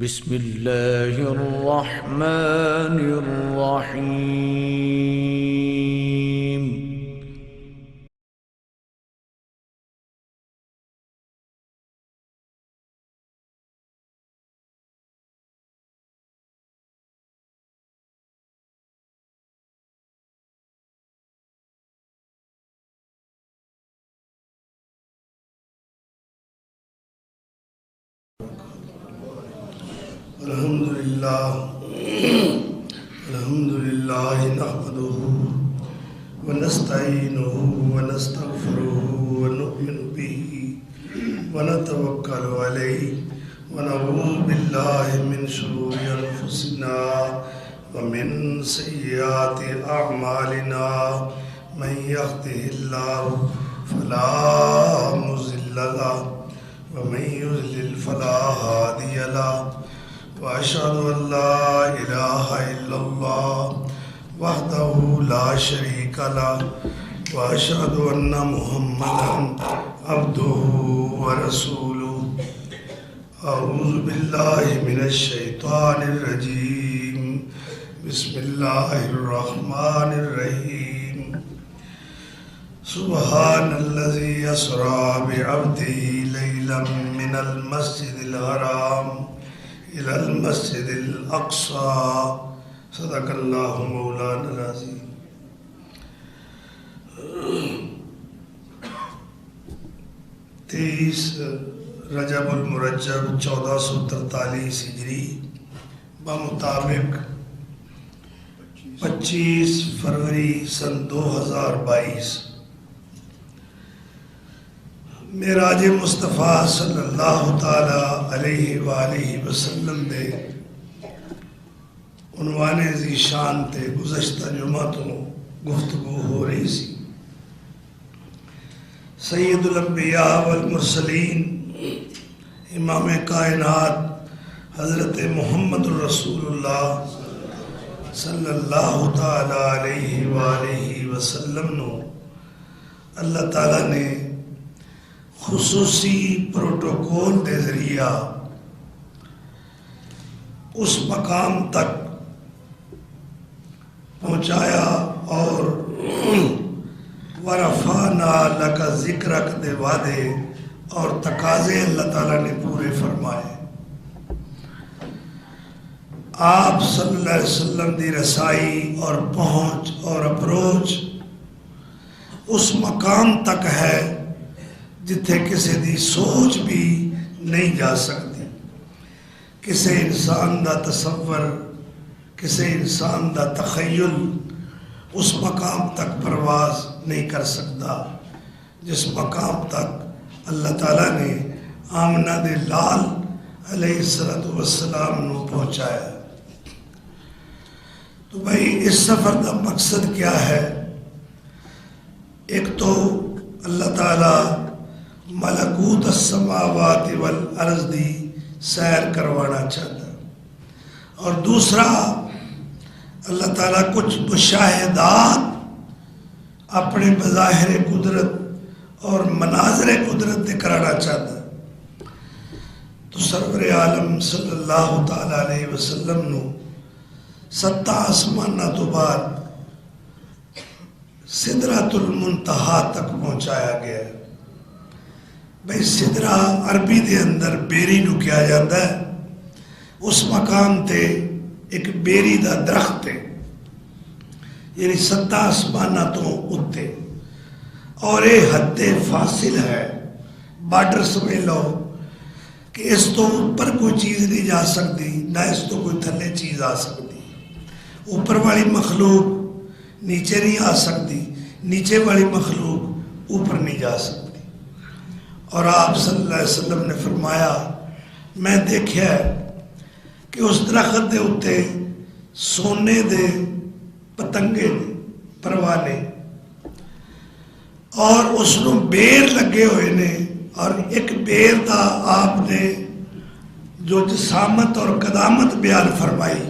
بسم الله الرحمن الرحيم. الحمد لله نحمده ونستعينه ونستغفره ونؤمن به ونتوكل عليه ونعوذ بالله من شرور أنفسنا ومن سيئات أعمالنا من يهده الله فلا مضل له ومن يضلل فلا هادي له وأشهد أن لا إله إلا الله وحده لا شريك له وأشهد أن محمدا عبده ورسوله. أعوذ بالله من الشيطان الرجيم. بسم الله الرحمن الرحيم. سبحان الذي أسرى بعبده ليلا من المسجد الحرام إلى المسجد الأقصى. صدق الله مولانا العظيم. تیئیس رجب المرجب 1443 ہجری بمطابق 25 فروری سن 2022 معراج مصطفیٰ صلی اللہ تعالی علیہ وآلہ وسلم دے عنوان ذی شان تے گزشتہ جمعہ تو گفتگو ہو رہی سی. سید الانبیاء والمرسلین امام کائنات حضرت محمد الرسول اللہ صلی اللہ تعالی علیہ وآلہ وسلم نو اللہ تعالیٰ نے خصوصی پروٹوکول دے ذریعہ اس مقام تک پہنچایا اور ورفعنا لک ذکرک دے وعدے اور تقاضے اللہ تعالیٰ نے پورے فرمائے. آپ صلی اللہ علیہ وسلم دی رسائی اور پہنچ اور اپروچ اس مقام تک ہے جتھے کسی دی سوچ بھی نہیں جا سکتی. کسی انسان دا تصور، کسی انسان دا تخیل اس مقام تک پرواز نہیں کر سکتا جس مقام تک اللہ تعالیٰ نے آمنہ دے لال علیہ السلام نو پہنچایا. تو بھائی اس سفر کا مقصد کیا ہے؟ ایک تو اللہ تعالیٰ ملکوت السماوات والارض دی سیر کروانا چاہتا ہے، اور دوسرا اللہ تعالیٰ کچھ مشاہدات اپنے مظاہر قدرت اور مناظر قدرت دے کرانا چاہتا ہے. تو سرور عالم صلی اللہ تعالی علیہ وسلم نو 7 آسمانہ تو بعد سدرۃ المنتہا تک پہنچایا گیا ہے. بھئی سدرہ عربی دے اندر بیری نو کیا جاندہ ہے. اس مقام تے ایک بیری دا درخت ہے، یعنی 7 آسمانہ تو اتے، اور یہ حد فاصل ہے، بارڈر سمجھ لو کہ اس تو اوپر کوئی چیز نہیں جا سکتی، نہ اس تو کوئی تھلے چیز آ سکتی. اوپر والی مخلوق نیچے نہیں آ سکتی، نیچے والی مخلوق اوپر نہیں جا سکتی. اور آپ صلی اللہ علیہ وسلم نے فرمایا میں دیکھا ہے کہ اس درخت دے اتے سونے دے پتنگے نے، پروانے، اور اس نو بیر لگے ہوئے نے، اور ایک بیر دا آپ نے جو جسامت اور قدامت بیان فرمائی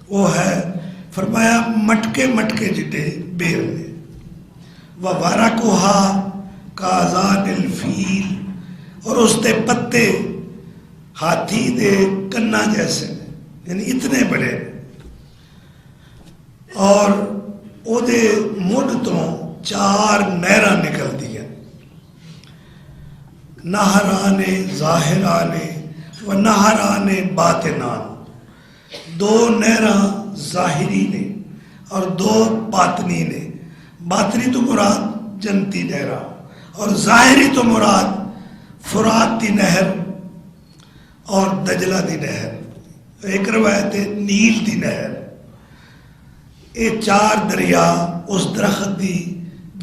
وہ ہے، فرمایا مٹکے مٹکے جٹے بیر نے، وَوَرَقُهَا کَاذَانِ الْفِیل، اور اس دے پتے ہاتھی دے کنا جیسے نے، یعنی اتنے بڑے نے، اور او دے مڈ تو 4 نہراں نکلدی ہیں، نہران ظاہران و نہران باطنان، 2 نہراں ظاہری نے اور 2 باطنی نے۔ باطنی تو مراد جنتی نہرہ اور ظاہری تو مراد فرات دی نہر اور دجلہ دی نہر، ایک روایت ہے نیل دی نہر۔ یہ 4 دریا اس درخت دی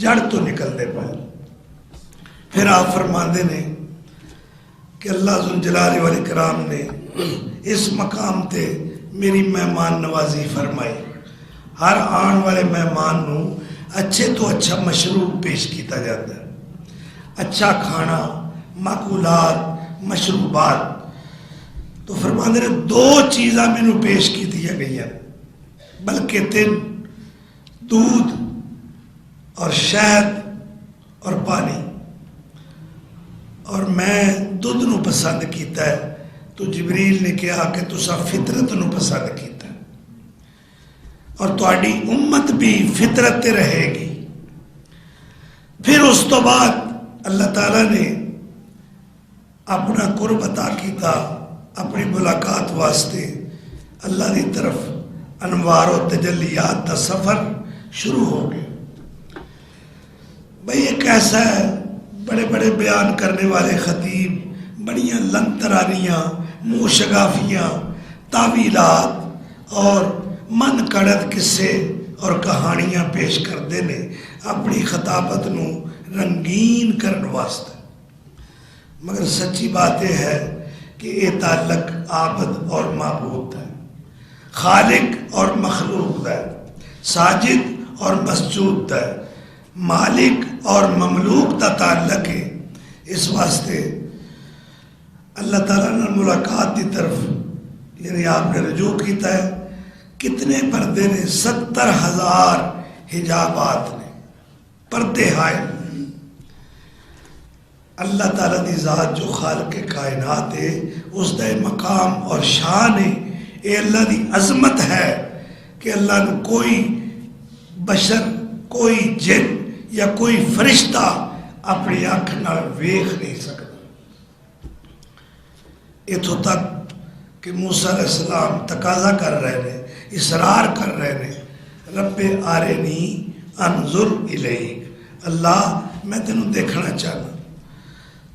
جڑ تو نکلتے پائے۔ پھر آپ فرماندے نے کہ اللہ ذوالجلال والاکرام نے اس مقام تے میری مہمان نوازی فرمائی، ہر آن والے مہمان نو اچھے تو اچھا مشروب پیش کیتا جاتا ہے، اچھا کھانا، ماکولات، مشروبات۔ تو فرماندے نے 2 چیزاں مینوں پیش کیتیاں گئی ہیں، بلکہ 3، دودھ اور شہد اور پانی، اور میں دودھ نو پسند کیتا ہے تو جبریل نے کہا کہ تسا فطرت نو پسند کیتا ہے اور تہاڈی امت بھی فطرت تے رہے گی۔ پھر اس تو بعد اللہ تعالیٰ نے اپنا قرب عطا کیتا، اپنی ملاقات واسطے اللہ دی طرف انوار و تجلیات دا سفر شروع ہو گیا۔ بھئی ایک ایسا ہے، بڑے بڑے بیان کرنے والے خطیب بڑیاں لنترانیاں، منہ شگافیاں، تعویلات اور من کڑت قصے اور کہانیاں پیش کرتے نے اپنی خطابت نو رنگین کرنے واسطے، مگر سچی بات یہ ہے کہ یہ تعلق عابد اور معبود ہے، خالق اور مخلوق ہے، ساجد اور مسجود ہے، مالک اور مملوک کا تعلق ہے۔ اس واسطے اللہ تعالیٰ نے ملاقات کی طرف یعنی آپ نے رجوع کیتا ہے۔ کتنے پردے نے؟ 70,000 حجابات نے، پردے ہائے۔ اللہ تعالیٰ دی ذات جو خالق کائنات ہے، اس دا مقام اور شان ہے، اے اللہ دی عظمت ہے کہ اللہ نے کوئی بشر، کوئی جن یا کوئی فرشتہ اپنی آنکھ نال ویکھ نہیں سکتا۔ اتھوں تک کہ موسیٰ علیہ السلام تقاضا کر رہے ہیں، اصرار کر رہے ہیں، رب آرینی انظر الیک، اللہ میں تینوں دیکھنا چاہنا۔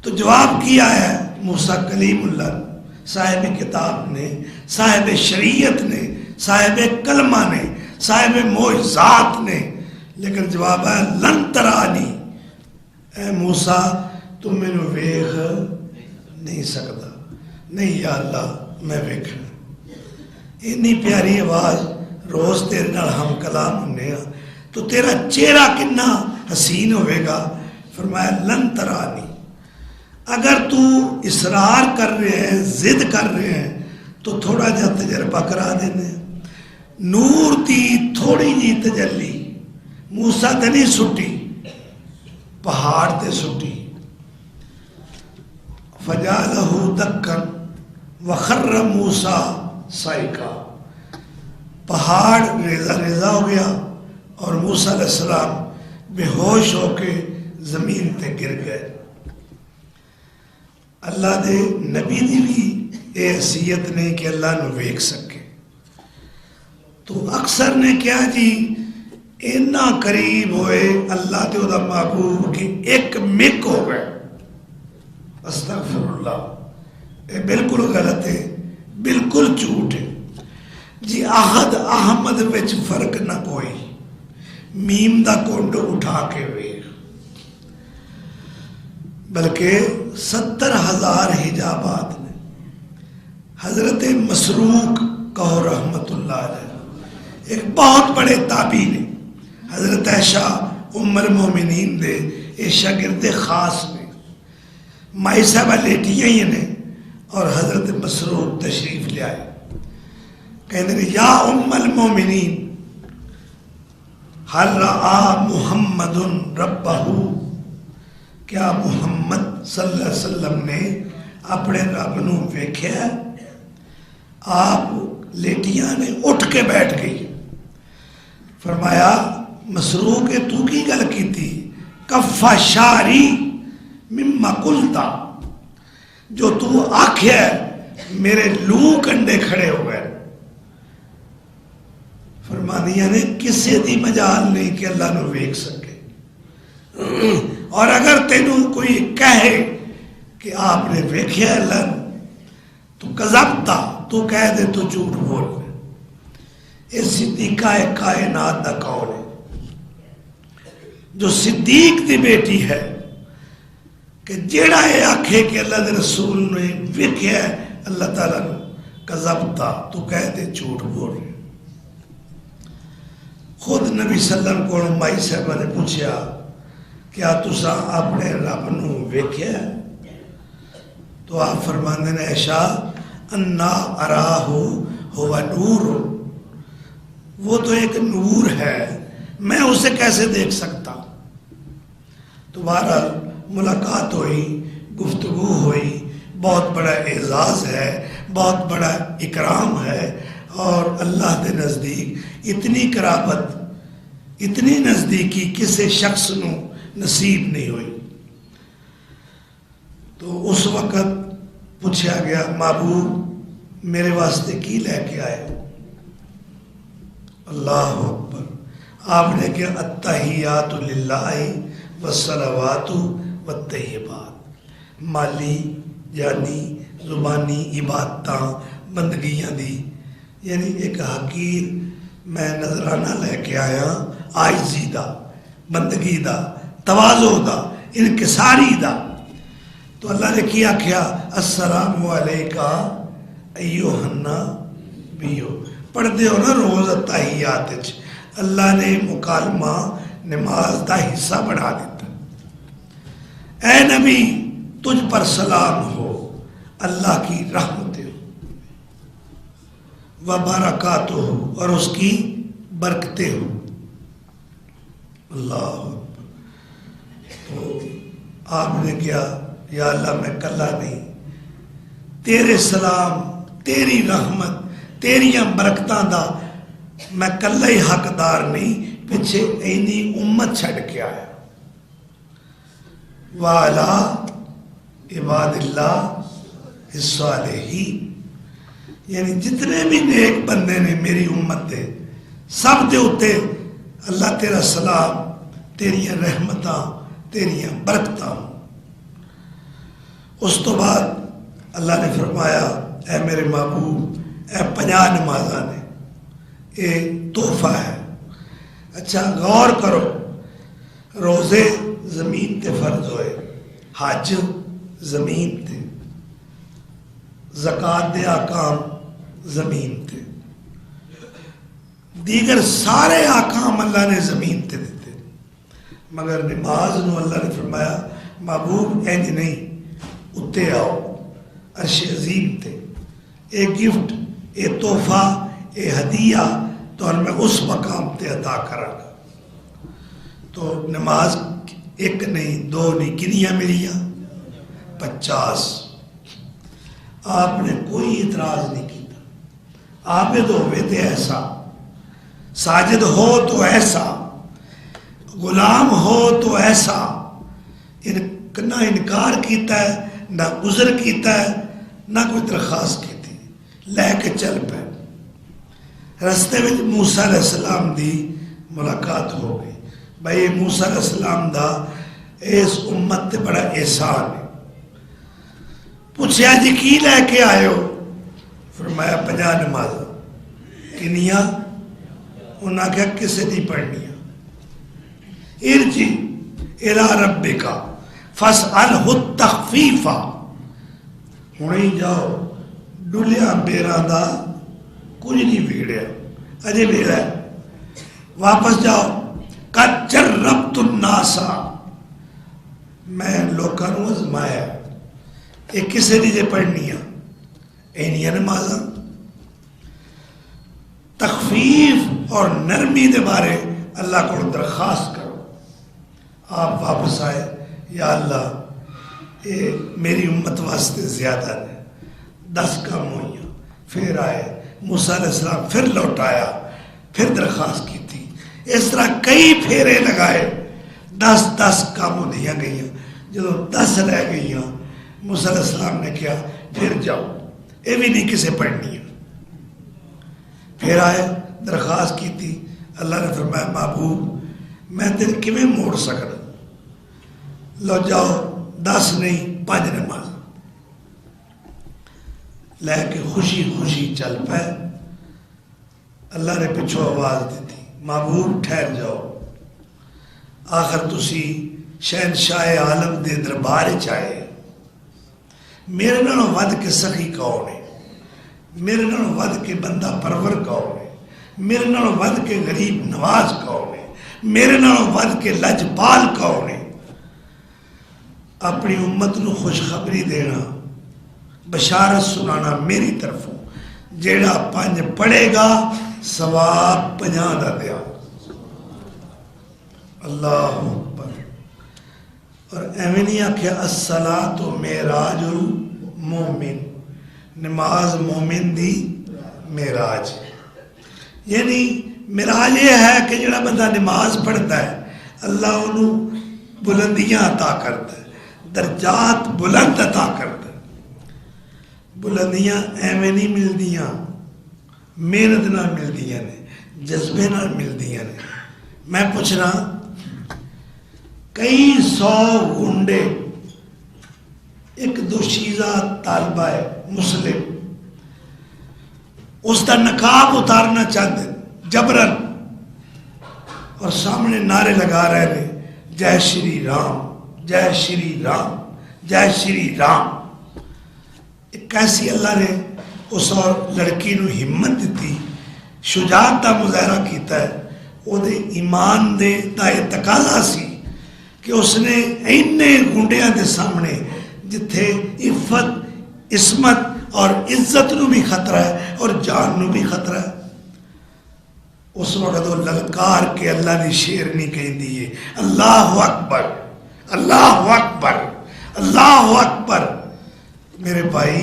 تو جواب کیا ہے موسیٰ کلیم اللہ صاحب کتاب نے، صاحب شریعت نے، صاحب کلمہ نے، صاحب معجزات نے، لیکن جواب ہے لن ترانی، اے موسیٰ تم مینوں ویکھ نہیں سکتا۔ نہیں یا اللہ میں ویکھنا۔ اتنی پیاری آواز، روز تیرے نال ہم کلام ہونے ہاں تو تیرا چہرہ کنا حسین ہوئے گا۔ فرمایا لن ترانی، اگر تو اصرار کر رہے ہیں، ضد کر رہے ہیں تو تھوڑا جا تجربہ کرا دینے۔ نور دی تھوڑی جی تجلی موسیٰ تے نہیں سٹی، پہاڑ تے سٹی۔ فجعلہ دکا وخر موسیٰ صعقا، پہاڑ ریزہ ریزہ ہو گیا اور موسیٰ علیہ السلام بے ہوش ہو کے زمین تے گر گئے۔ اللہ دے نبی دی بھی اے حیثیت نے کہ اللہ نو ویکھ سکے، تو اکثر نے کیا جی اتنا قریب ہوئے اللہ تے دا محبوب کہ ایک مک ہو گئے۔ استغفر اللہ، یہ بالکل غلط ہے، بالکل جھوٹ ہے جی۔ احد احمد وچ فرق نہ کوئی، میم دا کونڈ اٹھا کے ویکھ، بلکہ 70,000 حجابات نے۔ حضرت مسروق کہو رحمت اللہ علیہ ایک بہت بڑے تابعی نے، حضرت عائشہ ام المومنین دے اے شاگرد خاص نے، مائی صاحبہ لیٹیاں ہی نے اور حضرت مسروق تشریف لے آئے، کہنے لگے یا ام المومنین حل رآ محمد ربہ، کیا محمد صلی اللہ علیہ وسلم نے اپنے رب نو ویکھیا، آپ لیٹیاں نے اٹھ کے بیٹھ گئی۔ فرمایا مسروق تو کی گل کیتی؟ کفا شاری مما قلتا، جو تو آکھیا میرے لو کنڈے کھڑے ہو گئے۔ فرمانیاں نے کسے دی مجال نہیں کہ اللہ نو ویکھ سکے، اور اگر تینوں کوئی کہے کہ آپ نے ویکھیا اللہ نو تو کذبتا، تو کہہ دے تو جھوٹ بول رہے۔ یہ صدیقہ کائنات دا قول ہے، جو صدیق دی بیٹی ہے کہ جیڑا یہ آکھے کہ اللہ دے رسول نے ویکھیا ہے اللہ تعالیٰ نے، کذبتا، تو کہہ دے جھوٹ بول رہے۔ خود نبی صلی اللہ علیہ وسلم کو مائی صاحبہ نے پوچھا کیا تساں اپنے رب نو ویکھیا ہے؟ تو آپ فرماندے نے عائشہ انا اراہو ہوا نور، وہ تو ایک نور ہے، میں اسے کیسے دیکھ سکتا؟ تو بہرحال ملاقات ہوئی، گفتگو ہوئی، بہت بڑا اعزاز ہے، بہت بڑا اکرام ہے، اور اللہ دے نزدیک اتنی قرابت، اتنی نزدیکی کسی شخص نو نصیب نہیں ہوئی۔ تو اس وقت پوچھا گیا محبوب میرے واسطے کی لے کے آئے ہو؟ اللہ اکبر، آپ نے کہا التحیات للہ والصلوات والطیبات، مالی جانی زبانی عبادتاں بندگیاں دی، یعنی ایک حقیر میں نظرانہ لے کے آیا، عاجزی دا، بندگی دا، تواضع دا، انکساری دا۔ تو اللہ نے کیا کیا السلام علیکہ ایوہ النبیو، پڑھ دے ہو نا روز التحیات، اللہ نے مکالمہ نماز دا حصہ بنا دیتا۔ اے نبی تجھ پر سلام ہو، اللہ کی رحمتیں ہو، وبرکاتہ ہو، اور اس کی برکتیں ہو۔ اللہ اکبر۔ تو آپ نے کیا یا اللہ میں کلا نہیں، تیرے سلام، تیری رحمت، تیریاں برکتاں دا میں کلا ہی حقدار نہیں، پیچھے اینی امت چھڑ کے آیا۔ وَعَلَىٰ عِبَادِ اللَّهِ الصَّالِحِينَ، یعنی جتنے بھی نیک بندے نے میری امت دے، سب دے اتے اللہ تیرا سلام، تیریاں رحمتاں، تیریاں برکتاں۔ اس تو بعد اللہ نے فرمایا اے میرے محبوب، اے 50 نمازاں نے، یہ تحفہ ہے۔ اچھا غور کرو، روزے زمین تے فرض ہوئے، حج زمین تے، زکوٰۃ دے احکام زمین تے، دیگر سارے احکام اللہ نے زمین تے دیتے، مگر نماز نو اللہ نے فرمایا محبوب انج نہیں، اتے آؤ عرش عظیم تے، اے گفٹ، اے تحفہ، اے ہدیہ تو میں اس مقام تے عطا کرا گا۔ تو نماز ایک نہیں، دو نہیں، کنیاں ملیاں 50۔ آپ نے کوئی اعتراض نہیں کیتا، عابد ہوئے تے ایسا، ساجد ہو تو ایسا، غلام ہو تو ایسا، نہ انکار کیتا ہے، نہ عذر کیتا ہے، نہ کوئی درخواست کیتی، لے کے چل پے۔ رستے میں موسیٰ علیہ السلام دی ملاقات ہو گئی، بھائی موسیٰ علیہ السلام دا اس امت تے بڑا احسان ہے۔ پوچھا جی کی لے کے آئے ہو؟ فرمایا 50 نمازاں۔ کنیاں؟ انہاں کہا کسے نہیں پڑھنیاں۔ ارجع الی ربک فاسألہ التخفیف، ہونی جاؤ، ڈلیاں بیراں دا کچھ نہیں بگڑیا، اجے میرا ہے، واپس جاؤ۔ قد جربت الناس، میں لوکاں نو آزمایا، یہ کسے نہیں جے پڑھنیاں، اینیاں نمازاں۔ تخفیف اور نرمی دے بارے اللہ کو درخواست کرو۔ آپ واپس آئے، یا اللہ یہ میری امت واسطے زیادہ نے. 10 کم ہوئی. پھر آئے موسیٰ علیہ السلام، پھر لوٹایا، پھر درخواست کی تھی. اس طرح کئی پھیرے لگائے. 10 کم ہوندیاں گئیاں. جب 10 رہ گئیاں موسیٰ علیہ السلام نے کیا پھر جاؤ، یہ بھی نہیں کسے پڑھنی. پھر آئے درخواست کی تھی. اللہ نے فرمایا محبوب میں تیرے کیویں موڑ سکنا، لو جاؤ 10 نہیں 5 نماز لے کے خوشی خوشی چل پے. اللہ نے پچھو آواز دیتی محبوب ٹھہر جاؤ، آخر تسی شہنشاہ عالم دے دربار چائے. میرے نالوں ود کے سخی کون ہے، میرے نالوں ود کے بندہ پرور کون ہے، میرے نالوں ود کے غریب نواز کون ہے، میرے نالوں ود کے لجپال کون ہے. اپنی امت نو خوشخبری دینا، بشارت سنانا میری طرفوں. جیڑا 5 پڑھے گا ثواب 50 دا دیا. اللہ اکبر. اور ایویں نہیں آکھیا الصلاۃ معراج المومن، نماز مومن دی معراج. یعنی معراج یہ ہے کہ جڑا بندہ نماز پڑھتا ہے اللہ انہوں بلندیاں عطا کرتا ہے، درجات بلند عطا کرتا ہے. بلندیاں ایویں نہیں ملدیاں، محنت نہ ملدیاں نے، جذبے نہ ملدیاں نے. میں پوچھ رہا کئی 100 گنڈے ایک دوشیزہ طالبہ ہے مسلم، اس کا نقاب اتارنا چاہتے جبرن، اور سامنے نعرے لگا رہے ہیں جے شری رام جے شری رام جے شری رام. کیسی اللہ نے اس اور لڑکی نو ہمت دیتی، شجاعت دا مظاہرہ کیتا ہے. وہ دے ایمان دے دا یہ تقاضا سی کہ اس نے اینے گنڈیاں دے سامنے جتھے عفت عصمت اور عزت نو بھی خطرہ ہے اور جان نو بھی خطرہ ہے، اس وقت وہ للکار کے اللہ نے شیر نہیں کہیں دیئے اللہ اکبر اللہ اکبر اللہ اکبر. میرے بھائی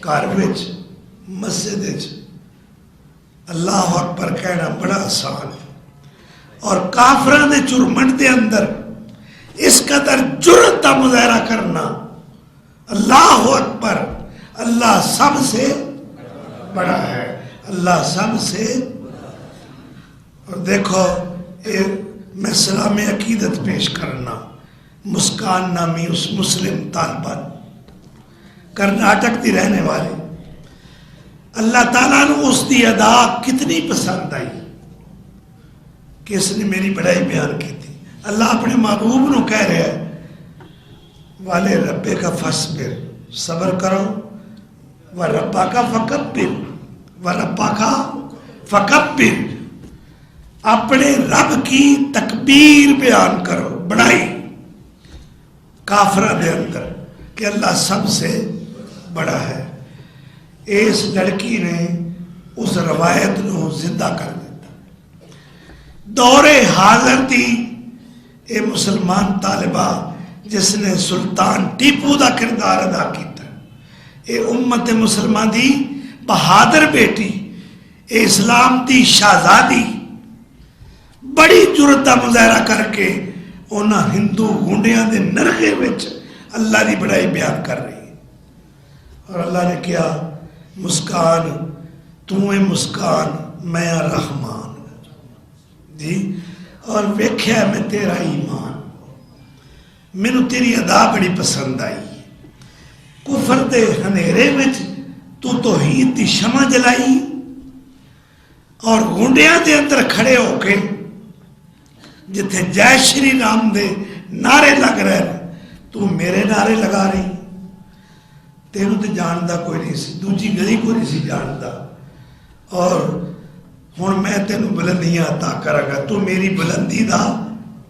گھر وچ مسجد وچ اللہ اکبر کہنا بڑا آسان ہے، اور کافراں دے چرمٹ دے اندر اس قدر جرأت کا مظاہرہ کرنا اللہ اکبر. اللہ سب سے بڑا ہے، اللہ سب سے. اور دیکھو میں سلام عقیدت پیش کرنا مسکان نامی اس مسلم طالبہ کرناٹک دی رہنے والے. اللہ تعالیٰ نے اس دی ادا کتنی پسند آئی کہ اس نے میری بڑائی بیان کی تھی. اللہ اپنے محبوب نو کہہ رہا ہے والے ربے کا فصبر، صبر کرو، و ربا کا فکبر و ربا کا فکبر، اپنے رب کی تکبیر بیان کرو، بڑائی کافرہ دے اندر کہ اللہ سب سے بڑا ہے. اس لڑکی نے اس روایت نو زندہ کر دیتا. دور حاضر تھی اے مسلمان طالبہ جس نے سلطان ٹیپو دا کردار ادا کیتا. اے امت مسلمان دی بہادر بیٹی، اے اسلام دی شہزادی بڑی جرأت دا مظاہرہ کر کے انہاں ہندو گنڈیاں دے نرخے وچ اللہ دی بڑائی بیان کر رہی ہے. اور اللہ نے کیا مسکان تو اے مسکان میں رحمان جی، اور ویکھیا میں تیرا ایمان، مینو تیری ادا بڑی پسند آئی. کفر دے ہنیرے وچ تو توحید دی شمع جلائی، اور گنڈیاں دے اندر کھڑے ہو کے جتھے جے شری رام دے نعرے لگ رہے ہیں تو میرے نعرے لگا رہی. تینوں تو جاندا کوئی نہیں سی، دوجی گلی کوئی نہیں سی جاندا، اور ہن میں تینوں بلندیاں عطا کراں گا. تو میری بلندی دا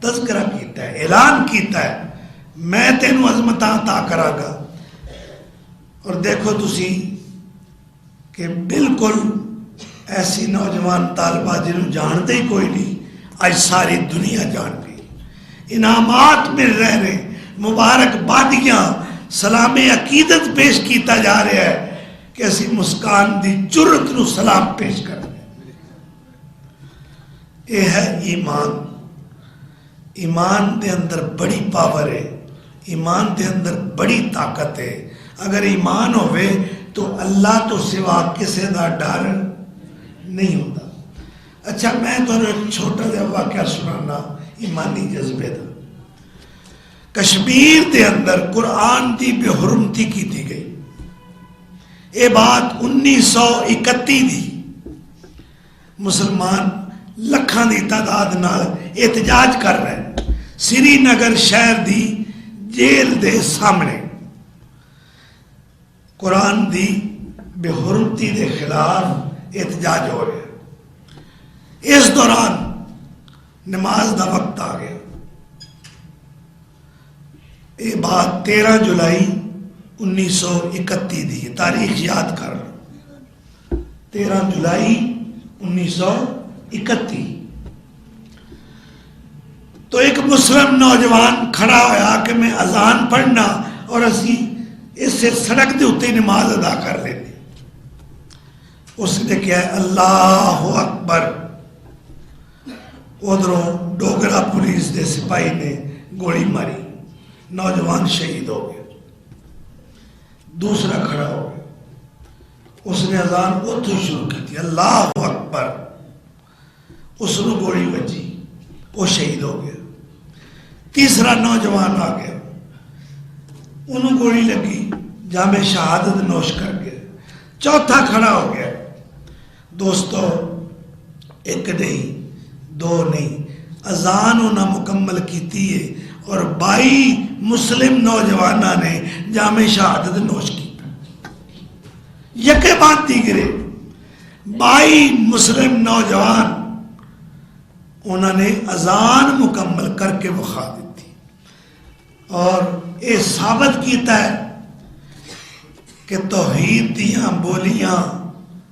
تذکرہ کیتا ہے، اعلان کیتا ہے، میں تینوں عظمتاں عطا کراں گا. اور دیکھو تسی کہ بالکل ایسی نوجوان طالبہ جنہوں جانتے ہی کوئی نہیں، آج ساری دنیا جان گئی، انعامات مل رہے ہیں، مبارکبادیاں سلام عقیدت پیش کیتا جا رہا ہے کہ اسی مسکان دی جرت نو سلام پیش کر رہے ہیں۔ یہ ہے ایمان۔ ایمان دے اندر بڑی پاور ہے، ایمان دے اندر بڑی طاقت ہے۔ اگر ایمان ہوئے تو اللہ تو سوا کسی دا ڈر نہیں ہوتا۔ اچھا میں تو ایک چھوٹا جا واقعہ سنانا ایمانی جذبے دا۔ کشمیر دے اندر قرآن دی بے حرمتی کی تھی گئی، یہ بات 1931 دی۔ مسلمان لکھاں دی تعداد نال احتجاج کر رہے ہیں سری نگر شہر دی جیل دے سامنے، قرآن دی بے حرمتی دے خلاف احتجاج ہو رہے ہیں۔ اس دوران نماز دا وقت آ گیا۔ یہ بات 13 جولائی 1931 دی، تاریخ یاد کر، 13 جولائی 1931۔ تو ایک مسلم نوجوان کھڑا ہوا کہ میں اذان پڑھنا اور اسی اس سے سڑک دے اتے نماز ادا کر لیتے۔ اس نے کیا ہے اللہ اکبر، ادھروں ڈوگرا پولیس دے سپاہی نے گولی ماری، نوجوان شہید ہو گیا۔ دوسرا کھڑا ہو گیا، اس نے اذان اتھوں شروع کی تھی اللہ اکبر، اس نے گولی بجی، وہ شہید ہو گیا۔ تیسرا نوجوان آ گیا، انہوں گولی لگی، جامع شہادت نوش کر گیا۔ چوتھا کھڑا ہو گیا۔ دوستو ایک نہیں دو نہیں، اذان انہوں مکمل کیتی ہے اور 22 مسلم نوجوانہ نے جامع شہادت نوش کی۔ یکے بات دیگرے 22 مسلم نوجوان انہوں نے اذان مکمل کر کے بخا دیتی اور یہ ثابت کیتا ہے کہ توحید دیاں بولیاں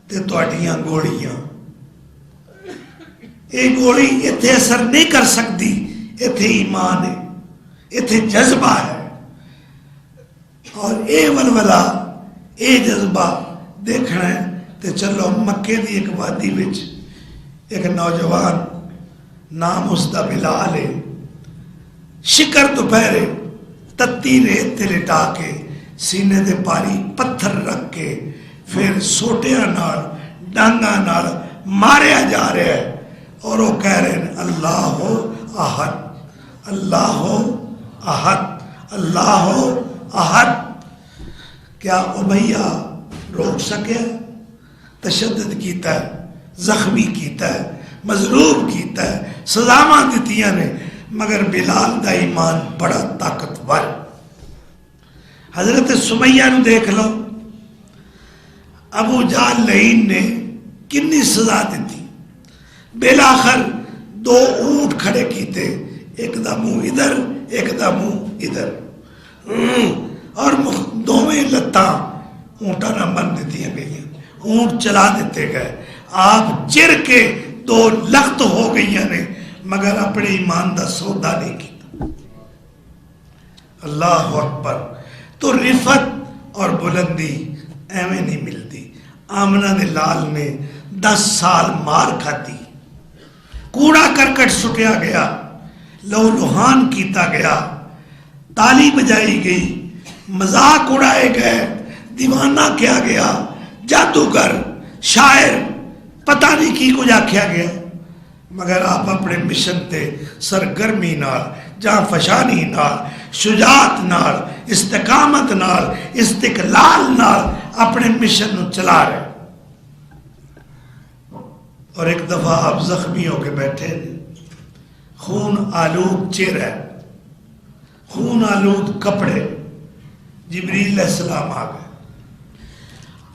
تے تواڈیاں گولیاں، یہ گولی اتنے اثر نہیں کر سکتی، اتنے ایمان ہے، اتنے جذبہ ہے۔ اور اے ولولہ اے جذبہ دیکھنا ہے تو چلو مکے دی ایک وادی وچ ایک نوجوان نام اس دا بلال ہے، شکر دوپہرے تتی ریت تے لٹا کے سینے دے پاری پتھر رکھ کے پھر سوٹیاں نال ڈانگاں نال ماریا جا رہا ہے اور وہ کہہ رہے ہیں اللہ احد، اللہ احد، اللہ احد۔ کیا امیہ روک سکے؟ تشدد کیتا ہے، زخمی کیتا ہے، مظلوم کیتا ہے، سزاواں دتیاں نے، مگر بلال دا ایمان بڑا طاقتور۔ حضرت سمیہ نو دیکھ لو، ابو جہل لعین نے کنی سزا دیتی، بالآخر 2 اونٹ کھڑے کیتے، ایک دا منہ ادھر ایک دا منہ ادھر، اور دوویں لتاں اونٹاں نہ بن دیتی گئی، اونٹ چلا دیتے گئے۔ آپ چر کے 2 لخت ہو گئی نے، مگر اپنے ایمان دا سودا نہیں کیتا۔ اللہ اکبر۔ تو رفت اور بلندی ایویں نہیں ملتی۔ آمنہ دے لال نے 10 سال مار کھاتی، کوڑا کرکٹ سٹیا گیا، لو لوہان کیتا گیا، تالی بجائی گئی، مذاق اڑائے گئے، دیوانہ کیا گیا، جادوگر، شاعر، پتہ نہیں کی کچھ آکھیا گیا، مگر آپ اپنے مشن تے سرگرمی نال، جہاں فشانی نال، شجاعت نال، استقامت نال، استقلال نال اپنے مشن نو چلا رہے۔ اور ایک دفعہ آپ زخمی ہو کے بیٹھے، خون آلود چہرہ، خون آلود کپڑے، جبریل علیہ السلام آ گئے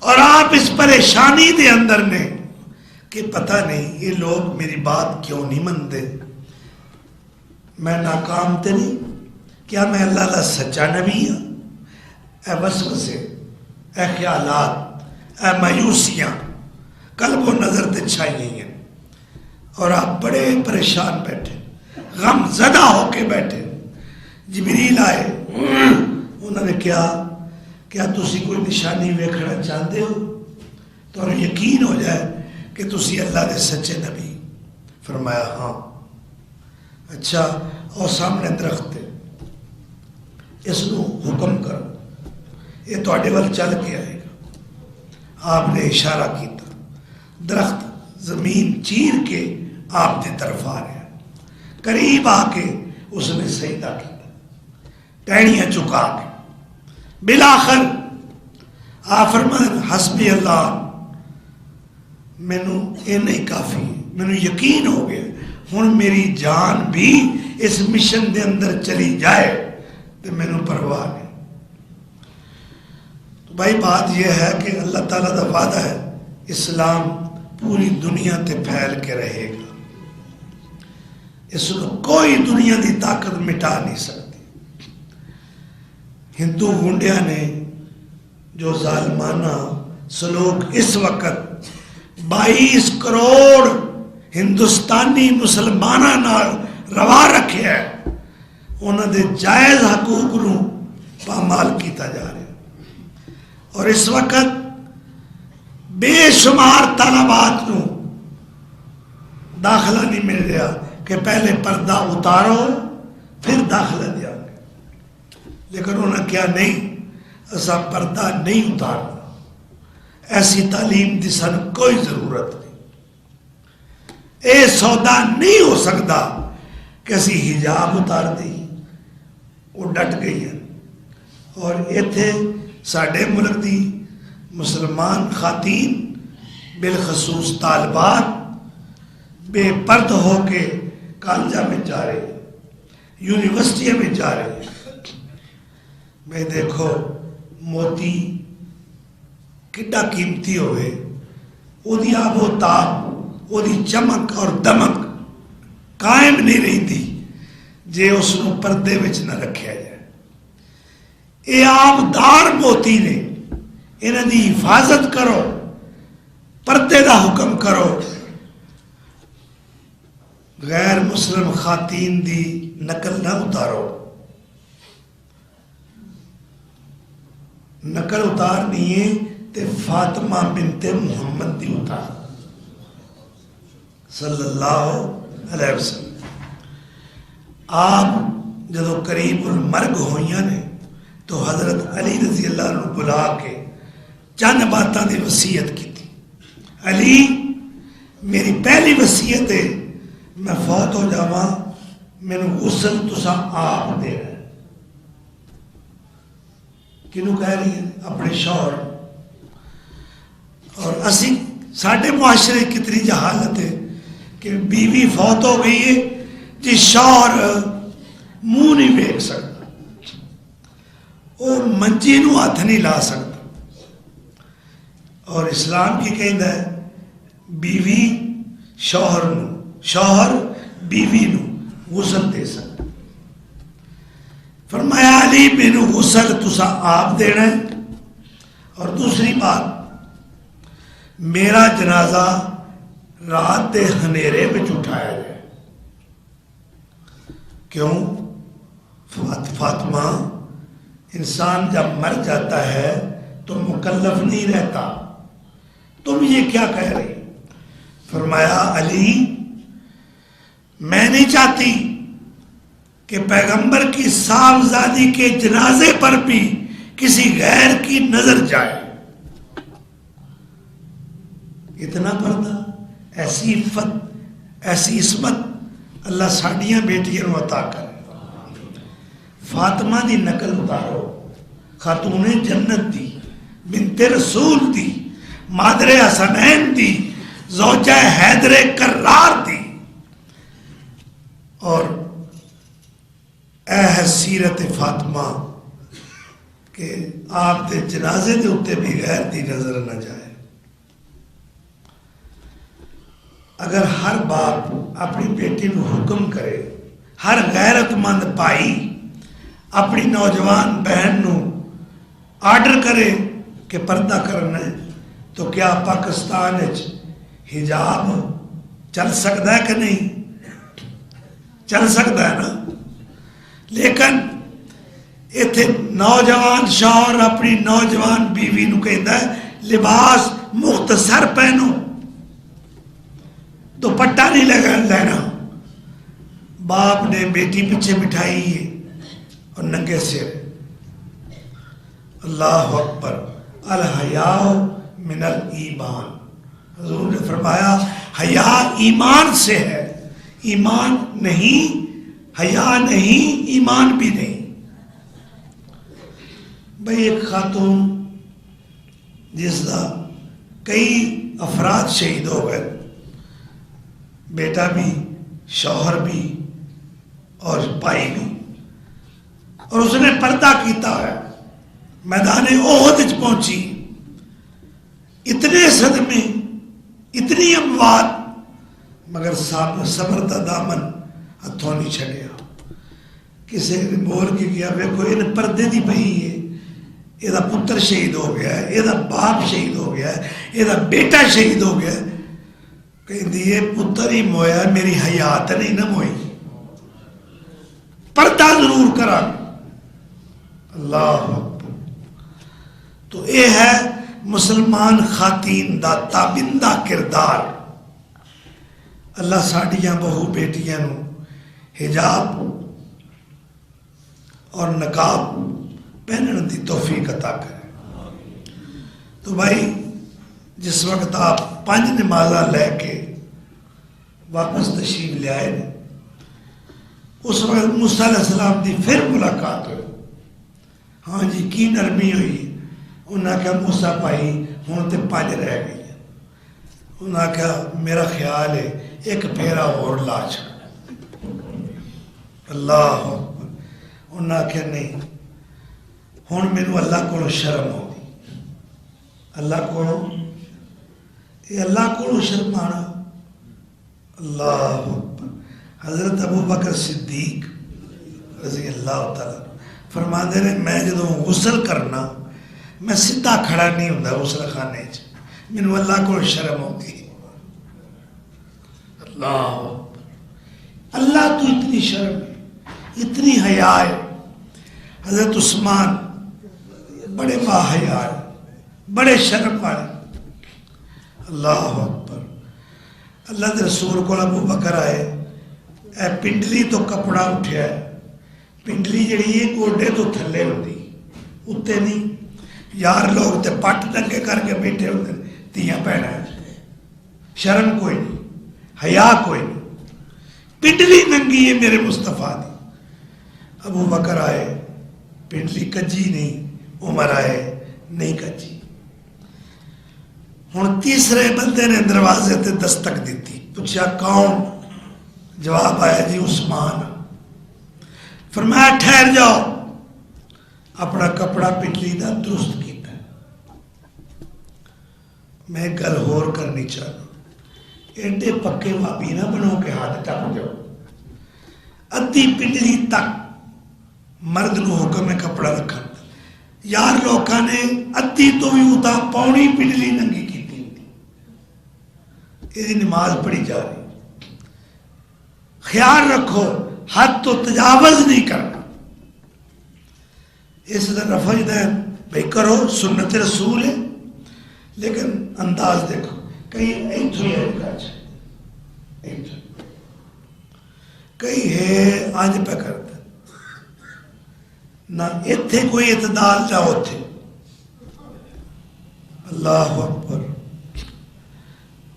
اور آپ اس پریشانی دے اندر نے کہ پتہ نہیں یہ لوگ میری بات کیوں نہیں منتے، میں ناکام تے نہیں، کیا میں اللہ کا سچا نبی ہوں؟ اے وسوسے، اے خیالات، اے مایوسیاں قلب و نظر تے چھائی ہیں، اور آپ بڑے پریشان بیٹھے، غم زدہ ہو کے بیٹھے۔ جبریل آئے، انہوں نے کیا تسی کوئی نشانی ویکھنا چاہتے ہو تو یقین ہو جائے کہ تسی اللہ دے سچے نبی؟ فرمایا ہاں۔ اچھا، اور سامنے درخت ہے، اس کو حکم کرو، یہ تواڈے ول چل کے آئے گا۔ آپ نے اشارہ کیتا، درخت زمین چیر کے آپ کی طرف آ رہا ہے، قریب آ کے اس نے سجدہ کیا، ٹہنیاں چکا کے۔ بالآخر آپ فرمائیں حسبی اللہ، مینوں یہ نہیں کافی، مینوں یقین ہو گیا ہن میری جان بھی اس مشن دے اندر چلی جائے تو مینوں پرواہ نہیں۔ تو بھائی بات یہ ہے کہ اللہ تعالیٰ دا وعدہ ہے اسلام پوری دنیا تے پھیل کے رہے گا، اس کو کوئی دنیا دی طاقت مٹا نہیں سکتی۔ ہندو گنڈیاں نے جو ظالمانہ سلوک اس وقت 22 کروڑ ہندوستانی مسلمانوں نال روا رکھے ہے، انہوں دے جائز حقوق نو پامال کیتا جا رہا ہے، اور اس وقت بے شمار طالبات نو داخلہ نہیں مل رہا کہ پہلے پردہ اتارو پھر داخلہ دیا گے، لیکن انہوں نے کیا نہیں، ایسا پردہ نہیں اتارنا، ایسی تعلیم دی سن کوئی ضرورت نہیں، اے سودا نہیں ہو سکتا کہ اسی حجاب اتار دی۔ وہ ڈٹ گئی ہیں، اور ایتھے ساڈے ملک دی مسلمان خواتین بالخصوص طالبات بے پرد ہو کے کالجہ میں جا رہے ہیں، یونیورسٹیوں میں جا رہے ہیں۔ میں دیکھو موتی کڈا قیمتی ہوئے، وہ دی آب و تاب، وہ دی چمک اور دمک قائم نہیں رہتی جے اس کو پردے وچ نہ رکھیا جائے۔ اے آبدار موتی نے، انہاں دی حفاظت کرو، پردے دا حکم کرو، غیر مسلم خواتین دی نقل نہ اتارو۔ نقل اتارنی ہے تے فاطمہ بنت محمد دی اتار صلی اللہ علیہ وسلم۔ آپ جدو قریب المرگ ہوئیاں نے تو حضرت علی رضی اللہ عنہ بلا کے چند باتاں دی وصیت کی تھی۔ علی، میری پہلی وصیت ہے میں فوت ہو جاواں مینوں غسل تساں آپ دے رہے۔ کنوں کہہ رہی ہیں؟ اپنے شوہر۔ اور اسی ساڈے معاشرے کتنی جہالت ہے کہ بیوی فوت ہو گئی ہے جی شوہر منہ نہیں ویکھ سکتا، وہ منجی نو ہاتھ نہیں لا سکتا، اور اسلام کی کہندا ہے بیوی شوہر نو، شوہر بیوی نو غسل دے سکتا۔ فرمایا علی مینو غسل تسا آپ دینا ہے، اور دوسری بات میرا جنازہ رات دے ہنیرے میں اٹھایا جائے۔ کیوں؟ فاطمہ، انسان جب مر جاتا ہے تو مکلف نہیں رہتا، تم یہ کیا کہہ رہی؟ فرمایا علی میں نہیں چاہتی کہ پیغمبر کی صاحبزادی کے جنازے پر بھی کسی غیر کی نظر جائے۔ اتنا پردہ، ایسی عفت، ایسی عصمت اللہ ساڈیاں بیٹیاں نو عطا کرے۔ فاطمہ دی نقل اتارو، خاتون جنت دی، بنت رسول دی، مادر حسنین دی، زوجہ حیدر کرار دی، اور اے ہے سیرت فاطمہ کہ آپ دے جنازے دے اتے بھی غیر دی نظر نہ جائے۔ اگر ہر باپ اپنی بیٹی نو حکم کرے، ہر غیرت مند بھائی اپنی نوجوان بہن نو آرڈر کرے کہ پردہ کرنا ہے، تو کیا پاکستان حجاب چل سکتا ہے کہ نہیں؟ چل سکتا ہے نا، لیکن ایتھے نوجوان شوہر اپنی نوجوان بیوی نو کہندا ہے لباس مختصر پہنو، دوپٹہ نہیں لینا. باپ نے بیٹی پیچھے بٹھائی ہے اور ننگے سر. اللہ اکبر. الحیاء من الایمان. حضور نے فرمایا حیا ایمان سے ہے. ایمان نہیں، حیا نہیں، ایمان بھی نہیں. بھئی ایک خاتون جس کا کئی افراد شہید ہو گئے، بیٹا بھی، شوہر بھی اور بھائی بھی، اور اس نے پردہ کیتا ہے، میدان احد وچ پہنچی، اتنے صدمے، اتنی اموات، مگر صبر دا دامن ہتھوں نہیں چھڑیا. کسی نے بول کے گیا ویکھو یہ پردے دی پئی ہے، یہ پتر شہید ہو گیا ہے، یہ باپ شہید ہو گیا ہے، یہ بیٹا شہید ہو گیا ہے. کہندی یہ پتر ہی مویا، میری حیات نہیں نہ موئی، پردہ ضرور کرا. اللہ اکبر. تو یہ ہے مسلمان خواتین دا تابندہ کردار. اللہ ساڈیاں بہو بیٹیاں نو حجاب اور نقاب پہننے دی توفیق عطا کرے. تو بھائی جس وقت آپ 5 نمازاں لے کے واپس تشریف لے آئے نے، اس وقت موسیٰ علیہ السلام دی پھر ملاقات ہوئی. ہاں جی کی نرمی ہوئی. انہاں کہا موسیٰ بھائی ہوں تے 5 رہ گئی. انہاں کہا میرا خیال ہے ایک پھیرا اور لا چھڑ. اللہ اکبر. انہاں کہا نہیں، ہوں مینوں اللہ کو شرم ہوگی. اللہ کو یہ اللہ کو شرمانا. اللہ اکبر. حضرت ابو بکر صدیق رضی اللہ تعالیٰ فرماندے نے میں جدوں غسل کرنا میں سیدھا کھڑا نہیں ہوندا غسل خانے چ، مینوں اللہ کو شرم ہوتی. اللہ اکبر. اللہ تو اتنی شرم ہے، اتنی حیا ہے. حضرت عثمان بڑے باحیا ہے، بڑے شرم والے. اللہ اکبر. اللہ کے رسول کو ابو بکر آئے، اے پنڈلی تو کپڑا اٹھیا ہے. پنڈلی جڑی ہے گوڈے تو تھلے ہوتی، اتنے نہیں. یار لوگ تے پٹ ننگے کر کے بیٹھے ہوتے تیاں پہنا ہے، شرم کوئی نہیں، حیا کوئی نہیں. پنڈلی ننگی ہے میرے مصطفیٰ دی. ابو بکر آئے، پنڈلی کجی نہیں. عمر آئے، نہیں کجی. ہوں تیسرے بندے نے دروازے تے دستک دیتی. پوچھا کون؟ جواب آیا جی عثمان. فرمایا ٹھہر جاؤ، اپنا کپڑا پنڈلی دا درست کیتا. میں گل ہور کرنی چاہتا، ایڈے پکے بھابی نہ بنو کہ ہاتھ ٹپ جاؤ. ادھی پنڈلی تک مرد نو حکم ہے کپڑا رکھن. یار لوکاں نے ادھی تو بھی اتا پاؤنی پنڈلی ننگی کی، یہ نماز پڑھی جا رہی. خیال رکھو حد تو تجاوز نہیں کرنا. اس طرح رفع دین بھائی کرو، سنت رسول ہے، لیکن انداز دیکھو. کئی ایتھو ہے، کئی ہے آج پہ کرتا نہ ایتھے کوئی اعتدال نہ ہوتے. اللہ اکبر.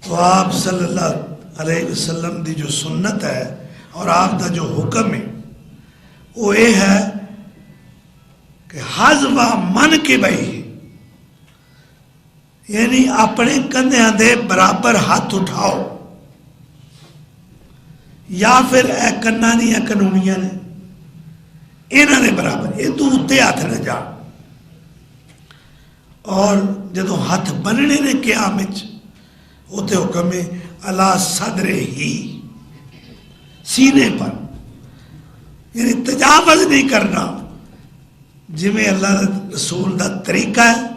تو آپ صلی اللہ علیہ وسلم دی جو سنت ہے اور آپ دا جو حکم ہے وہ یہ ہے کہ حذو من کے بھائی، یعنی اپنے کندھیاں دے برابر ہاتھ اٹھاؤ، یا پھر اے کنا دیا قانونیاں نے انہاں نے برابر، یہ تو اتنے ہاتھ نہ جا. اور جدو ہاتھ بننے نے قیام وچ اوتے حکم ہے اللہ صدرے ہی، سینے پر، یعنی تجاوز نہیں کرنا. جی میں اللہ رسول دا طریقہ ہے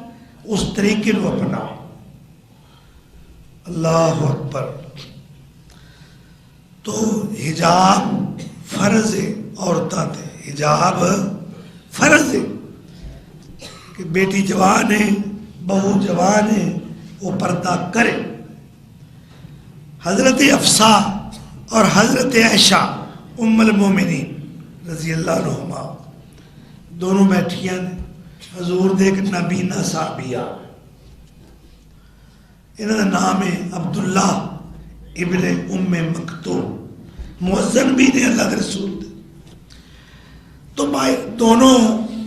اس طریقے کو اپناؤ. اللہ اکبر. تو حجاب فرض ہے عورتوں تے، حجاب فرض ہے کہ بیٹی جوان ہے، بہو جوان ہے، وہ پردہ کرے۔ حضرت حفصہ اور حضرت عائشہ ام المومنین رضی اللہ عنہما دونوں بیٹھیاں نے، حضور دے ایک نبینا صحابیہ، انہوں کا نام ہے عبداللہ ابن ام مکتوم، مؤذن بھی نے اللہ کے رسول دے۔ تو بھائی دونوں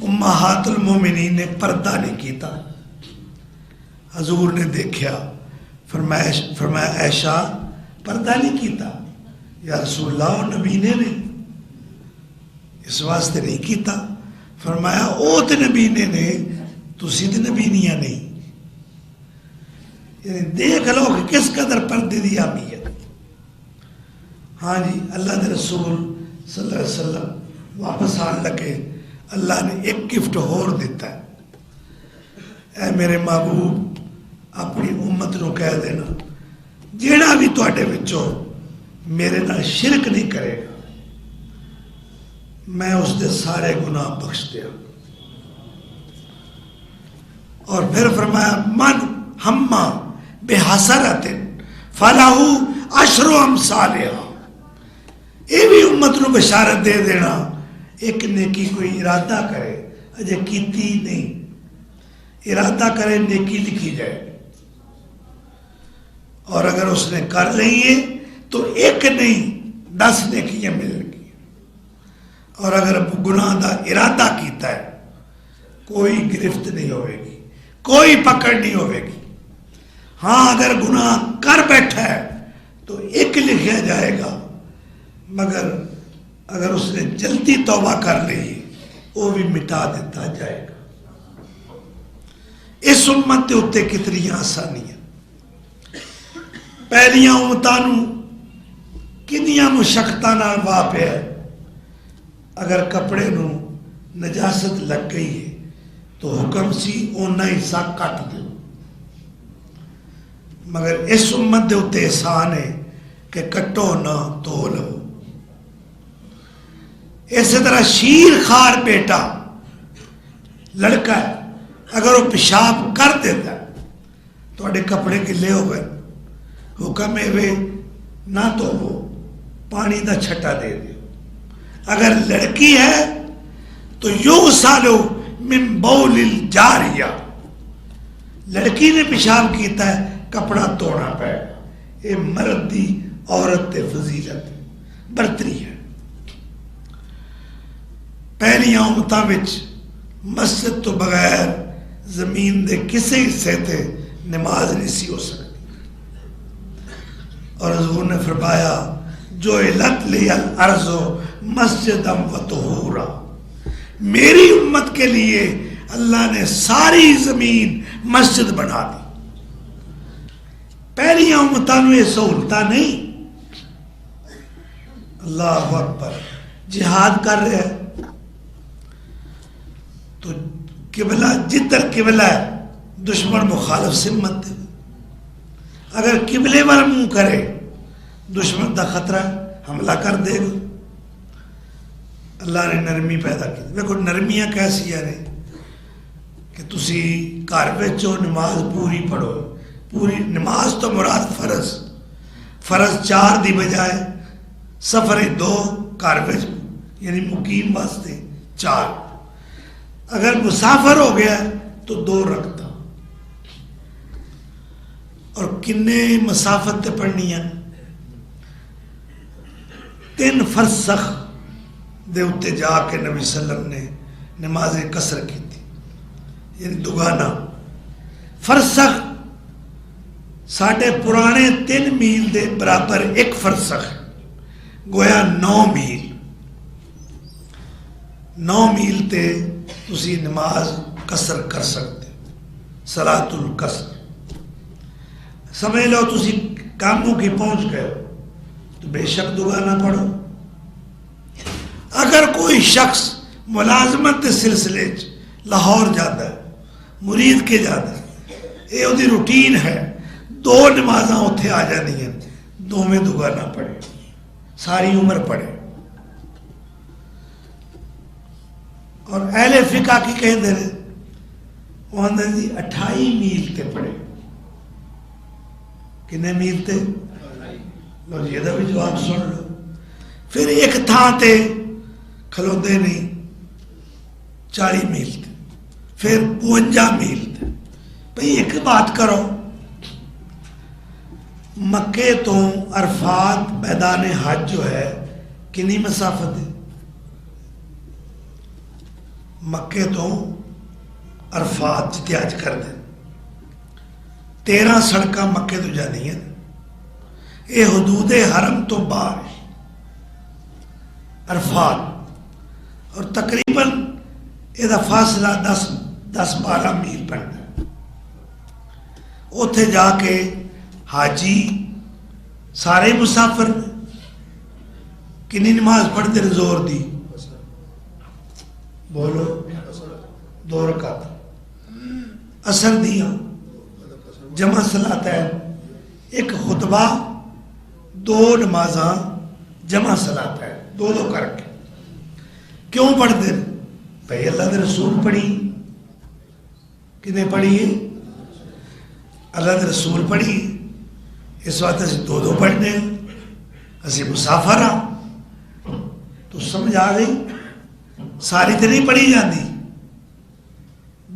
امہات المومنین نے پردہ نہیں کیتا۔ حضور نے دیکھا، فرمایا عائشہ پردہ نہیں کیتا؟ یا رسول اللہ نبی نے اس واسطے نہیں کیتا۔ فرمایا او تے نبی نے تسی تے نبی نہیں۔ یعنی دیکھ لو کہ کس قدر پردے دی اہمیت۔ ہاں جی، اللہ کے رسول صلی اللہ علیہ وسلم واپس آن لگے، اللہ نے ایک گفٹ اور دیتا ہے، اے میرے محبوب اپنی امت نو کہہ دینا جیڑا بھی تواڈے وچوں میرے نال شرک نہیں کرے گا میں اس دے سارے گناہ بخش دیا۔ اور پھر فرمایا من ہما بحسرت فلاح عشر امثالہا، یہ بھی امت نو بشارت دے دینا، ایک نیکی کوئی ارادہ کرے، اجے کیتی نہیں، ارادہ کرے نیکی لکھی جائے، اور اگر اس نے کر لئیے تو ایک نہیں 10 نیکیاں ملیں گی۔ اور اگر گناہ دا ارادہ کیتا ہے کوئی گرفت نہیں ہوئے گی، کوئی پکڑ نہیں ہوئے گی۔ ہاں اگر گناہ کر بیٹھا ہے تو ایک لکھا جائے گا، مگر اگر اس نے جلدی توبہ کر لی وہ بھی مٹا دیتا جائے گا۔ اس امت کے اتنے کتنی آسانیاں، پہلیاں امتانو کنیاں مشقتاں نال واہ پیا ہے۔ اگر کپڑے نو نجاست لگ گئی ہے تو حکم سی اونا حصہ کٹ دو، مگر اس امت دے اتنے احسان ہے کہ کٹو نہ تو لو۔ اسی طرح شیر خار بیٹا لڑکا ہے، اگر وہ پیشاب کر دیتا ہے تو کپڑے گلے ہو گئے، حکم ہے نہ تو وہ پانی دا چھٹا دے دے۔ اگر لڑکی ہے تو یغسلو من بول الجاریہ، لڑکی نے پیشاب کیتا ہے کپڑا توڑنا پڑے گا۔ یہ مرد دی عورت تے فضیلت برتری ہے۔ پہلیاں امتاں وچ مسجد تو بغیر زمین دے کسے حصے تے نماز نہیں سی ہو سکتی، اور حضور نے فرمایا جو علت لی الارض مسجدم و طہورا، میری امت کے لیے اللہ نے ساری زمین مسجد بنا دی۔ پہلیاں امتاں نوں یہ سہولتاں نہیں۔ اللہ اکبر، جہاد کر رہے ہیں تو قبلہ جدھر قبلہ ہے دشمن مخالف سمت دے، اگر قبلے وال منہ کرے دشمن دا خطرہ حملہ کر دے گا۔ اللہ نے نرمی پیدا کی۔ دیکھو نرمیاں کیسیاں نے کہ تسی گھر وچوں نماز پوری پڑھو، پوری نماز تو مراد فرض 4 دی بجائے سفر 2 گھر وچ یعنی مقیم واسطے 4، اگر مسافر ہو گیا تو 2 رکھتا۔ اور کنے مسافت تے پڑھنی ہیں 3 فرسخ دے اتے جا کے نبی صلی اللہ علیہ وسلم نے نماز قصر کی تھی، یعنی دگانا۔ فرسخ ساڑھے پرانے 3 میل دے برابر 1 فرسخ، گویا 9 میل۔ 9 میل تے تسی نماز قصر کر سکتے، صلاۃ القصر۔ سمجھ لو تسی کاموں کی پہنچ گئے ہو تو بے شک دگانا پڑھو۔ اگر کوئی شخص ملازمت کے سلسلے لاہور جاتا ہے، مرید کے جاتا ہے، یہ وہی روٹین ہے، 2 نمازاں اتنے آ جاتی ہیں، 2 میں دگانا پڑے، ساری عمر پڑھے۔ اور اہل فقہ کی کہتے ہیں وہ آدھے جی 28 میل تے پڑے. کنے میل تے؟ لو جی یہ بھی جواب سن لو. پھر ایک تھان تے کھلوتے نہیں 40 میل تے، پھر 52 میل تے. بھئی ایک بات کرو، مکے تو عرفات میدان حج جو ہے کنی مسافت ہے؟ مکے تو عرفات جتے حج کر دیں 13 سڑکاں مکے تو جانی ہیں. یہ حدود حرم تو باہر ہے عرفات، اور تقریباً یہ فاصلہ 10-12 میل پڑتا ہے. اتھے جا کے حاجی سارے مسافر کنی نماز پڑھتے ہیں زور دی؟ بولو 2 رکعت اثر دیا جمع صلاۃ ہے، ایک خطبہ 2 نمازاں جمع صلاۃ ہے، 2 کر کے. کیوں پڑھتے؟ بھائی اللہ کے رسول پڑھی. کنے پڑھی؟ اللہ کے رسول پڑھی. اس وقت اسی 2 پڑھنے اسی مسافر ہاں. تو سمجھ آ گئی؟ ساری تو نہیں پڑھی جاتی،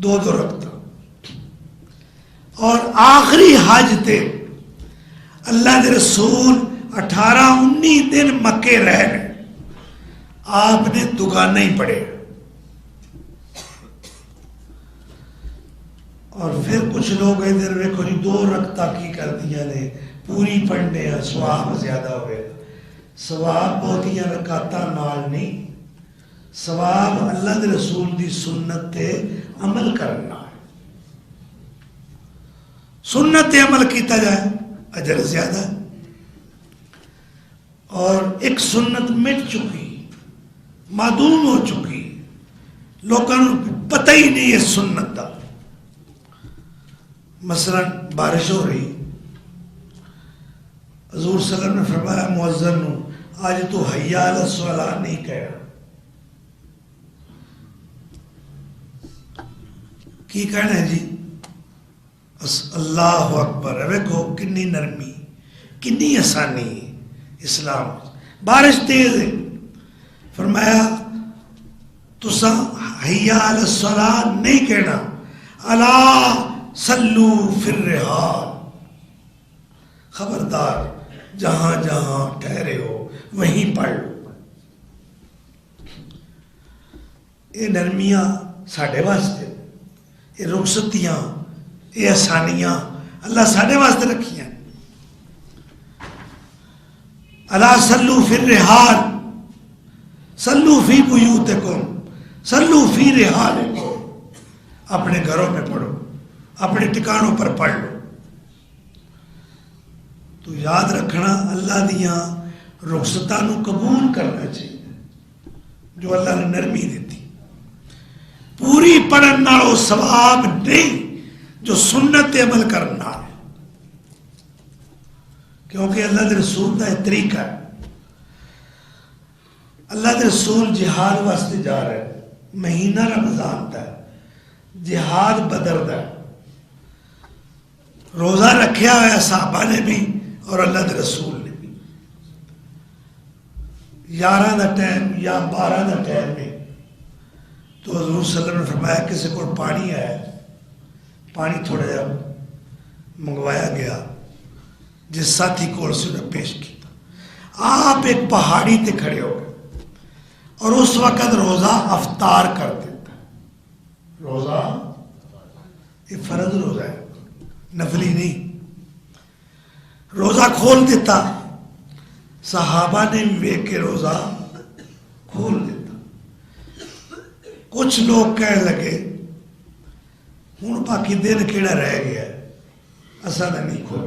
2 رکعت. اور آخری حج تے اللہ کے رسول 18-19 دن مکے رہ گئے، آپ نے دگانا ہی پڑھے. اور پھر کچھ لوگ ادھر دیکھو جی 2 رکعتاں کی کر دیا نے، پوری پڑھنے ہیں ثواب زیادہ ہوئے. ثواب بہتیاں رکعتاں نال نہیں، ثواب اللہ کے رسول دی سنت تے عمل کرنا ہے. سنت تے عمل کیتا جائے اجر زیادہ. اور ایک سنت مٹ چکی، معدوم ہو چکی، لوگوں کو پتہ ہی نہیں ہے سنت دا. مثلا بارش ہو رہی، حضور صلی اللہ علیہ وسلم نے فرمایا مؤذن نو آج تو حی علی الصلاۃ نہیں کہا. کی کہنا ہے جی؟ اللہ اکبر. ویکھو کنی نرمی، کنی آسانی ہے اسلام. بارش تیز ہے، فرمایا تساں حی علی الصلاۃ نہیں کہنا، الا صلو فی الرحال. خبردار جہاں جہاں ٹھہرے ہو وہیں پڑھ لو. یہ نرمیاں ساڈے واسطے، یہ رخصتیاں، یہ آسانیاں اللہ ساڈے واسطے رکھیاں. الا صلو فی الرحال، صلو فی بیوتکم، صلو فی رحالکم. اپنے گھروں میں پڑھو، اپنے ٹھکانوں پر پڑھ لو. تو یاد رکھنا اللہ دیاں رخصتاں نو قبول کرنا چاہیے جو اللہ نے نرمی دیتی. پوری پڑھن نالوں ثواب نہیں جو سنت عمل کرنا ہے، کیونکہ اللہ کے رسول کا ایک طریقہ ہے. اللہ کے رسول جہاد واسطے جا رہے ہیں، مہینہ رمضان کا ہے، جہاد بدر کا ہے. روزہ رکھیا ہوا صحابہ نے بھی اور اللہ کے رسول نے بھی. 11 دا ٹائم یا 12 دا ٹائم میں تو حضور صلی اللہ علیہ وسلم نے فرمایا کسی کو پانی ہے، پانی تھوڑا جا منگوایا گیا، جس ساتھی کو سے انہیں پیش کیا. آپ ایک پہاڑی تے کھڑے ہو گئے اور اس وقت روزہ افطار کر دیتا. روزہ یہ فرض روزہ ہے، نفلی نہیں. روزہ کھول دیتا، صحابہ نے بھی ویک کے روزہ کھول دیتا. کچھ لوگ کہنے لگے ہوں باقی دن کیڑا رہ گیا اساں نے نہیں کھول.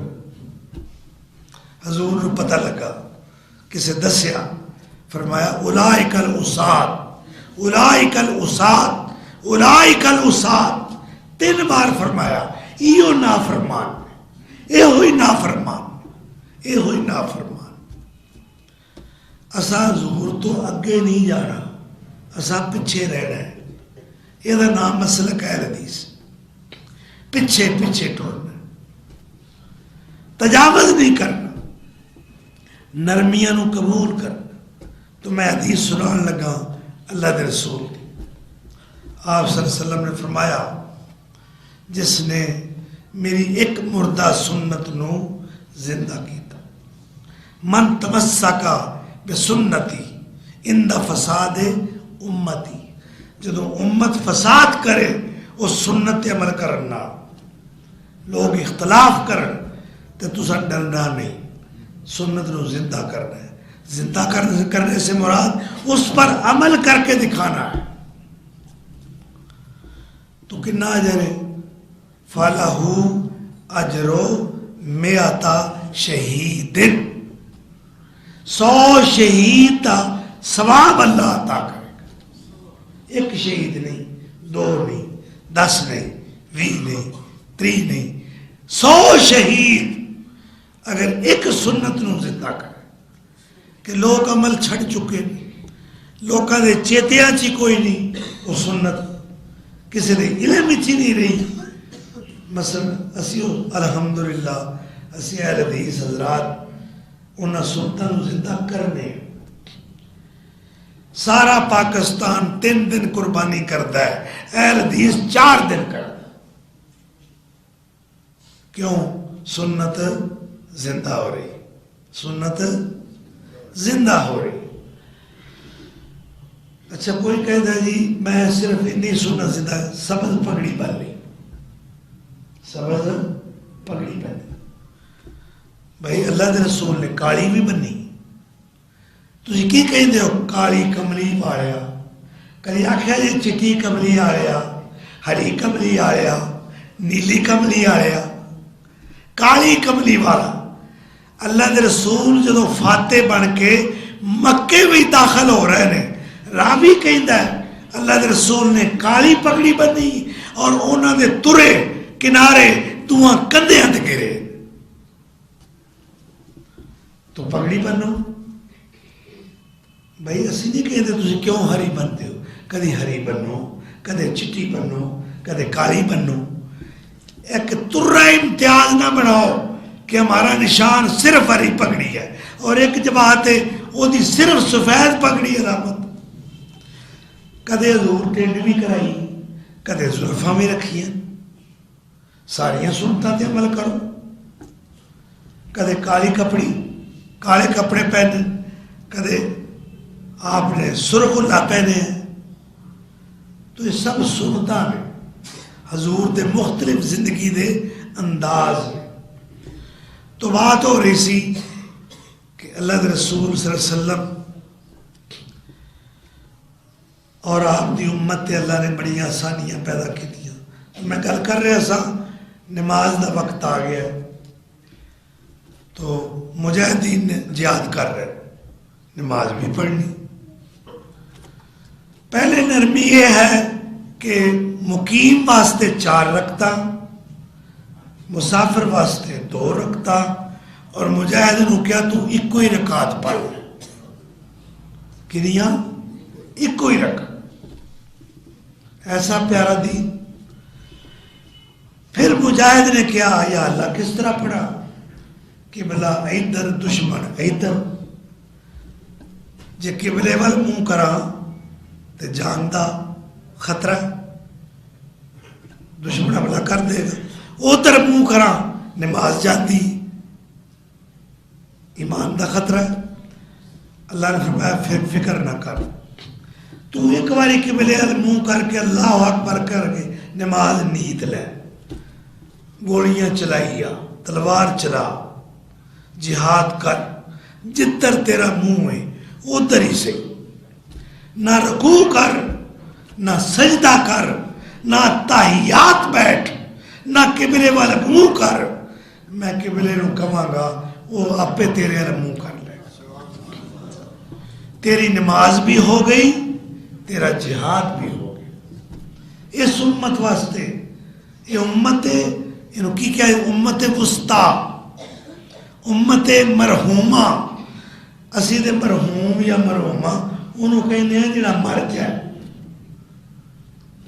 حضور کو پتہ لگا، کسے دسیا، فرمایا اولئک العصاۃ، اولئک العصاۃ، اولئک العصاۃ. 3 بار فرمایا ایو نافرمان، اے ہوئی نافرمان، اے ہوئی نافرمان. اساں حضور تو اگے نہیں جانا، اساں پیچھے رہنا ہے. یہ نام مسلک اہل حدیث، پیچھے پیچھے ٹورنا، تجاوز نہیں کرنا، نرمیاں نو قبول کرنا۔ تو میں حدیث سنان لگا اللہ دے رسول دی، آپ صلی اللہ علیہ وسلم نے فرمایا جس نے میری ایک مردہ سنت نو زندہ کیتا، من تمسکا بسنتی اند فساد امتی، جدو امت فساد کرے اس سنت عمل کرنا، لوگ اختلاف کرن تو تسا ڈرنا نہیں، سنت نو زندہ کرنا ہے۔ زندہ کرنے سے مراد اس پر عمل کر کے دکھانا ہے۔ تو کنا اجر ہے؟ فَلَهُ أَجْرُ مِئَةَ شَهِيدٍ، 100 شہید کا ثواب اللہ عطا کرے گا۔ ایک شہید نہیں، 2 نہیں، 10 نہیں، 20 نہیں، 30 نہیں، 100 شہید اگر ایک سنت نو زندہ کرے کہ لوگ عمل چھڑ چکے، لوگوں دے چیتیاں چی کوئی نہیں، وہ سنت کسی دے علم چی نہیں رہی۔ مثلا اسی الحمدللہ اسی اہل حدیث حضرات انہاں سنتاں نو زندہ کرنے، سارا پاکستان 3 دن قربانی کرتا ہے، اہل حدیث 4 دن کرتا ہے۔ کیوں؟ سنت زندہ ہو رہی، سنت زندہ ہو رہی۔ اچھا کوئی کہتا ہے جی میں صرف اتنی سنت زندہ، سبز پگڑی بن لی، سبز پگڑی بن لی، بھائی اللہ دے رسول نے کالی بھی بنی، تسی کی کہندے ہو کالی کملی پایا، کدی آکھیا جی چٹی کملی آیا، ہری کملی آیا، نیلی کملی آیا، کالی کملی والا۔ اللہ دے رسول جدو فاتح بن کے مکے بھی داخل ہو رہے ہیں، راوی کہندا ہے اللہ دے رسول نے کالی پگڑی بنی اور انہاں دے ترے کنارے تواں کندھیاں تے گرے۔ تو پگڑی بنو بھائی، اسی نہیں کہتے تسی کیوں ہری بنتے ہو، کدی ہری بنو، کدے چٹی بنو، کدے کالی بنو۔ ایک ترہ امتیاز نہ بناؤ کہ ہمارا نشان صرف ہری پگڑی ہے، اور ایک جماعت ہے وہ دی صرف سفید پگڑی علامت۔ کدے حضور ٹینڈ بھی کرائی، کدے زلفاں بھی رکھی ہیں، ساریاں سنتاں تے عمل کرو۔ کدے کالی کپڑی، کالے کپڑے پہنے، کدے آپ نے سرخ اللہ پہنے ہیں، تو یہ سب سنتاں نے حضور دے مختلف زندگی دے انداز ہیں۔ تو بات ہو رہی سی کہ اللہ دے رسول صلی اللہ علیہ وسلم اور آپ دی امت تے اللہ نے بڑی آسانیاں پیدا کی دیا۔ میں گل کر رہا سا نماز دا وقت آ گیا، تو مجاہدین نے جہاد کر رہے، نماز بھی پڑھنی۔ پہلے نرمی یہ ہے کہ مقیم واسطے 4 رکعتاں، مسافر واسطے 2 رکعتاں، اور مجاہد نو کیا تو ایک ہی رکعت پڑھ، کنیاں؟ ایک ہی رکعت۔ ایسا پیارا دین۔ پھر مجاہد نے کیا یا اللہ کس طرح پڑھا کہ بلا ادھر دشمن ادھر، جے قبلے وال منہ کرا تے جان دا خطرہ، دشمن حملہ کر دے گا، ادھر منہ کرا نماز جاتی، ایمان دا خطرہ۔ اللہ نے فرمایا پھر فکر نہ کر، تو ایک باری قبلے وال منہ کر کے اللہ اکبر کر کے نماز نیت لے، گولیاں چلائیا، تلوار چلا، جہاد کر، جدھر تیرا منہ ہے ادھر ہی سے، نہ رکوع کر، نہ سجدہ کر، نہ تحیات بیٹھ، نہ قبلے والا منہ کر، میں قبلے نو کہاں گا وہ اپے تیرے والا منہ کر لے، تیری نماز بھی ہو گئی، تیرا جہاد بھی ہو گیا۔ اس امت واسطے یہ امت انہوں کی کیا ہے؟ امت وسطیٰ، امت مرحومہ۔ اسی دے مرحوم یا مرحومہ انہوں کہنے ہیں جنہاں مر جائے،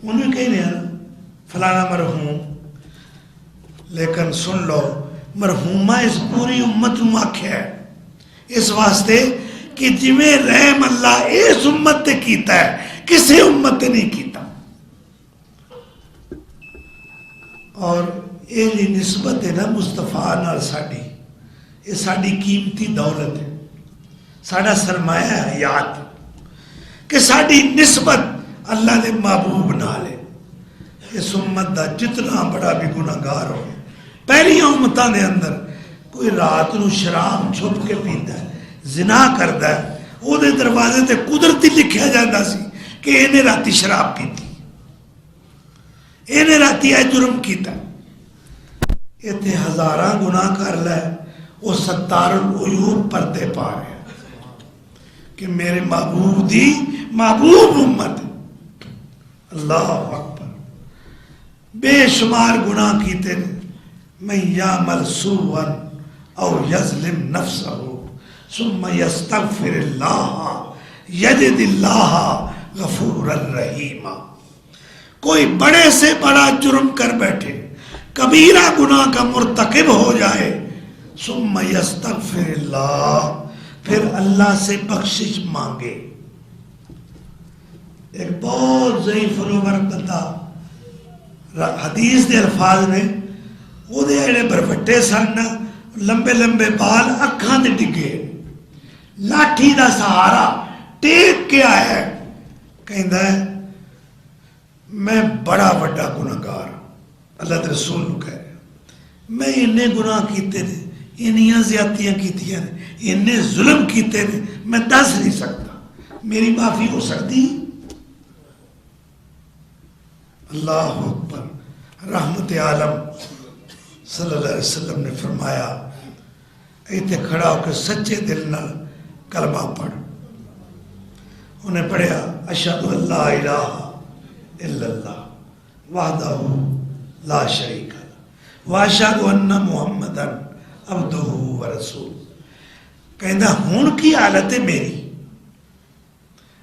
انہوں کہنے ہیں فلانا مرحوم، لیکن سن لو مرحومہ اس پوری امت نو آکھیا ہے اس واسطے کہ جویں رحم اللہ اس امت تے کیتا ہے کسی امت تے نہیں کیتا. اور یہ جی نسبت ہے نا مصطفیٰ نال ساڈی، یہ ساڈی قیمتی دولت ہے، ساڈا سرمایہ ہے حیات، کہ ساڈی نسبت اللہ دے محبوب نال ہے. اس امت دا جتنا بڑا بھی گناہگار ہو، پہلیاں امتاں دے اندر کوئی رات نو شراب چھپ کے پیتا ہے، زنا کردا ہے، وہ دے دروازے تے قدرتی لکھیا جاتا سی کہ انہیں راتی شراب پیتی، انہیں راتی اے جرم کیتا. اتنے ہزاراں گناہ کر لے، وہ ستار العیوب پردے پا رہے کہ میرے محبوب دی محبوب امت. اللہ اکبر، بے شمار گناہ کیتے نے. من یعمل سوءا او یظلم نفسہ ثم یستغفر اللہ یجد اللہ غفورا رحیما. کوئی بڑے سے بڑا جرم کر بیٹھے، کبیرہ گناہ کا مرتکب ہو جائے، ثم یستغفر اللہ، پھر اللہ سے بخشش مانگے. ایک بہت ضعیف فلوور بندہ حدیث دے الفاظ نے، وہ دے ایڑے برفٹے سن، لمبے لمبے بال، اکھاں دے ڈگے، لاٹھی دا سہارا ٹیک کے آیا ہے، کہندا ہے میں بڑا وڈا گناہگار، اللہ دے رسول نو کہہ رہا میں انہیں گناہ کیتے نے، انہیاں زیادتیاں کیتیاں نے، انہیں ظلم کیتے نے، میں دس نہیں سکتا، میری معافی ہو سکتی. اللہ اکبر. رحمت عالم صلی اللہ علیہ وسلم نے فرمایا ایتھے کھڑا ہو کے سچے دل نال کلمہ پڑھ. انہیں پڑھیا اشہد ان لا الہ الا اللہ وحدہ لا شریک لہ واشہد ان محمدا عبدہ ورسول. کہندا ہن کی حالت ہے میری،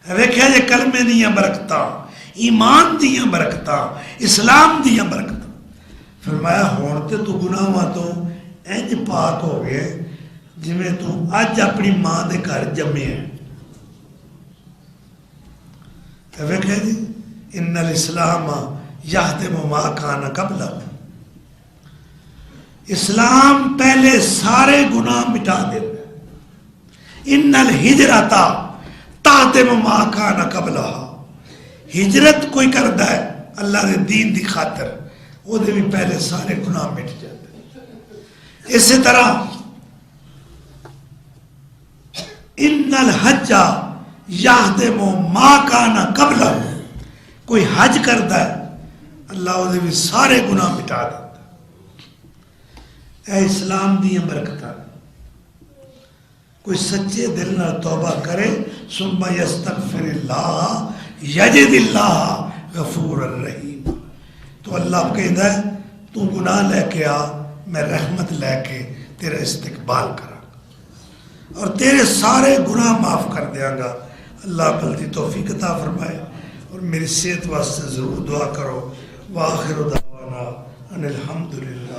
ویکھیا جے کلمے دیاں برکتاں، ایمان دیاں برکتاں، اسلام دیاں برکتاں. فرمایا ہون تے تو گناہاں تو انج پاک ہو گئے جویں تو اج اپنی ماں دے گھر جمے ہے. تے ویکھیا جی ان الاسلام یہدم ما کان قبلہ، اسلام پہلے سارے گناہ مٹا دیتا ہے. ان الہجرۃ تہدم ما کان قبلہ، ہجرت کوئی کردا ہے اللہ دے دین دی خاطر، وہ دے بھی پہلے سارے گناہ مٹ جاتے ہیں. اسی طرح ان الحج یہدم ما کان قبلہ، کوئی حج کردا ہے اللہ وہ دے بھی سارے گناہ مٹا دیتا ہے. اے اسلام دیاں برکتاں، کوئی سچے دل نہ توبہ کرے، ثم یستغفر اللہ یجد اللہ غفور الرحیم، تو اللہ کہتا ہے تو گناہ لے کے آ، میں رحمت لے کے تیرا استقبال کرا اور تیرے سارے گناہ معاف کر دیاں گا. اللہ بلدی توفیق عطا فرمائے. اور میری صحت واسطے ضرور دعا کرو. وآخر دعوانا ان الحمدللہ.